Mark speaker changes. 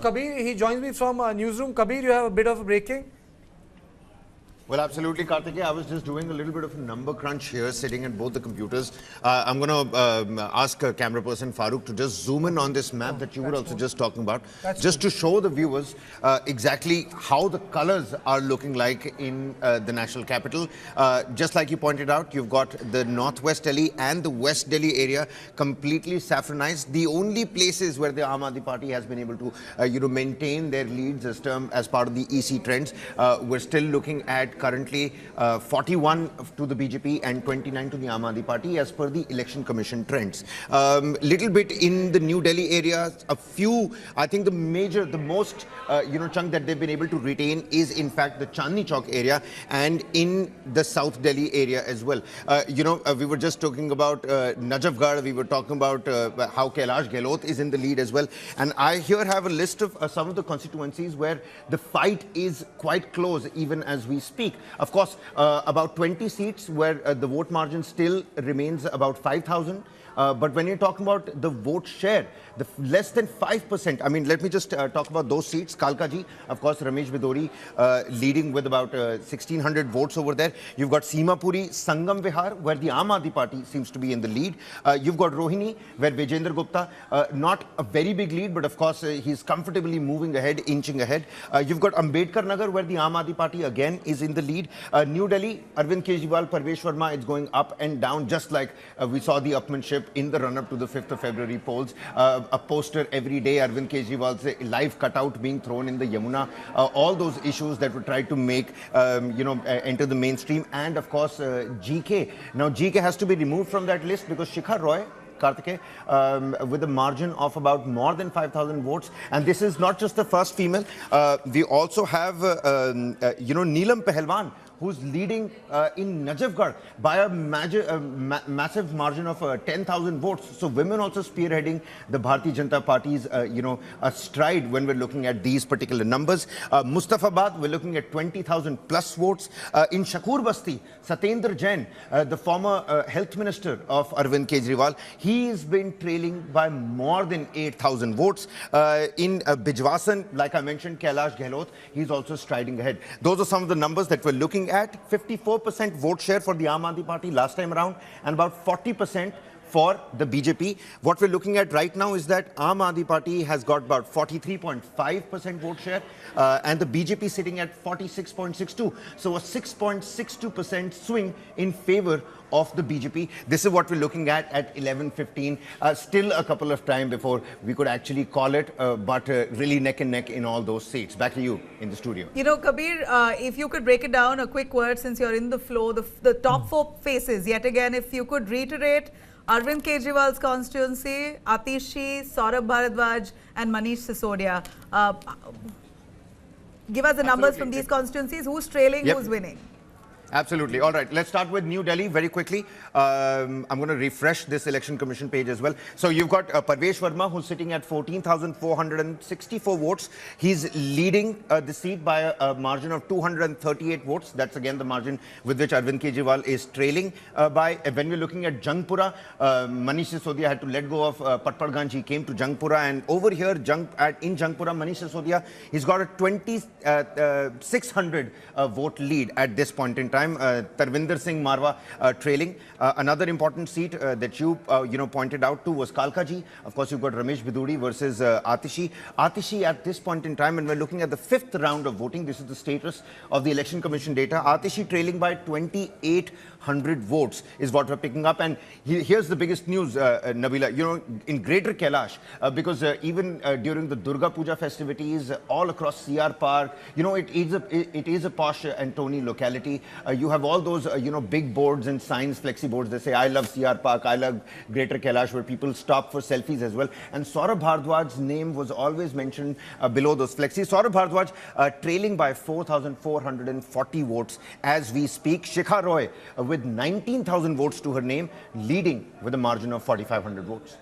Speaker 1: Kabir. He joins me from newsroom. Kabir, you have a bit of a breaking.
Speaker 2: Well, absolutely, Karthikeya. I was just doing a little bit of a number crunch here, sitting at both the computers. I'm going to ask camera person Farooq to just zoom in on this map that you were also just talking about, just to show the viewers exactly how the colors are looking like in the national capital. Just like you pointed out, you've got the Northwest Delhi and the West Delhi area completely saffronized. The only places where the Aam Aadmi Party has been able to, maintain their leads as part of the EC trends, we're still looking at currently 41 to the BJP and 29 to the Aam Aadmi Party as per the Election Commission trends. Little bit in the New Delhi area, a few, I think the most chunk that they've been able to retain is in fact the Chandni Chowk area and in the South Delhi area as well. We were just talking about Najafgarh, we were talking about how Kailash Gehlot is in the lead as well. And I here have a list of some of the constituencies where the fight is quite close even as we speak. Of course, about 20 seats where the vote margin still remains about 5,000. But when you're talking about the vote share, the less than 5%, I mean, let me just talk about those seats. Kalkaji, of course, Ramesh Bidori leading with about 1,600 votes over there. You've got Simapuri, Sangam Vihar, where the Aam Aadmi Party seems to be in the lead. You've got Rohini, where Vijayendra Gupta, not a very big lead, but of course, he's comfortably moving ahead, inching ahead. You've got Ambedkar Nagar, where the Aam Aadmi Party again is in the lead. New Delhi, Arvind Kejriwal, Parvesh Verma, it's going up and down, just like we saw the upmanship in the run-up to the 5th of February polls. A poster every day, Arvind Kejriwal's live cutout being thrown in the Yamuna. All those issues that were tried to make, enter the mainstream. And of course, GK. Now, GK has to be removed from that list because Shikha Roy, Karthikeya, with a margin of about more than 5,000 votes. And this is not just the first female. We also have, Neelam Pahalwan, who's leading in Najafgarh by a massive margin of 10,000 votes. So women also spearheading the Bharatiya Janata Party's, a stride when we're looking at these particular numbers. Mustafabad, we're looking at 20,000 plus votes. In Shakur Basti, Satyendra Jain, the former health minister of Arvind Kejriwal, he's been trailing by more than 8,000 votes. In Bijwasan, like I mentioned, Kailash Gehlot, he's also striding ahead. Those are some of the numbers that we're looking at. 54% vote share for the Aam Aadmi Party last time around and about 40% for the BJP. What we're looking at right now is that Aam Aadmi Party has got about 43.5% vote share and the BJP sitting at 46.62. So a 6.62% swing in favor of the BJP. This is what we're looking at 11:15. Still a couple of time before we could actually call it, but really neck and neck in all those seats. Back to you in the studio.
Speaker 3: Kabir, if you could break it down, a quick word since you're in the flow, the top four faces, yet again, if you could reiterate Arvind Kejriwal's constituency, Atishi, Saurabh Bharadwaj and Manish Sisodia. Give us the numbers from these constituencies. Who's trailing, who's winning?
Speaker 2: Absolutely. All right. Let's start with New Delhi very quickly. I'm going to refresh this Election Commission page as well. So you've got Parvesh Verma, who's sitting at 14,464 votes. He's leading the seat by a margin of 238 votes. That's again the margin with which Arvind Kejriwal is trailing by. When we're looking at Jangpura, Manish Sisodia had to let go of Patparganj. He came to Jangpura, and over here in Jangpura, Manish Sisodia, he's got a 2,600 vote lead at this point in time. Tarvinder Singh Marwa trailing. Another important seat that you pointed out to was Kalkaji. Of course, you've got Ramesh Biduri versus Atishi. Atishi at this point in time, and we're looking at the 5th round of voting. This is the status of the Election Commission data. Atishi trailing by 2,800 votes is what we're picking up. And here's the biggest news, Nabila. In Greater Kailash, because even during the Durga Puja festivities, all across CR Park, it is a posh and Tony locality. You have all those, big boards and signs, flexi boards. They say, I love CR Park, I love Greater Kailash, where people stop for selfies as well. And Saurabh Bharadwaj's name was always mentioned below those flexis. Saurabh Bharadwaj trailing by 4,440 votes as we speak. Shikha Roy with 19,000 votes to her name, leading with a margin of 4,500 votes.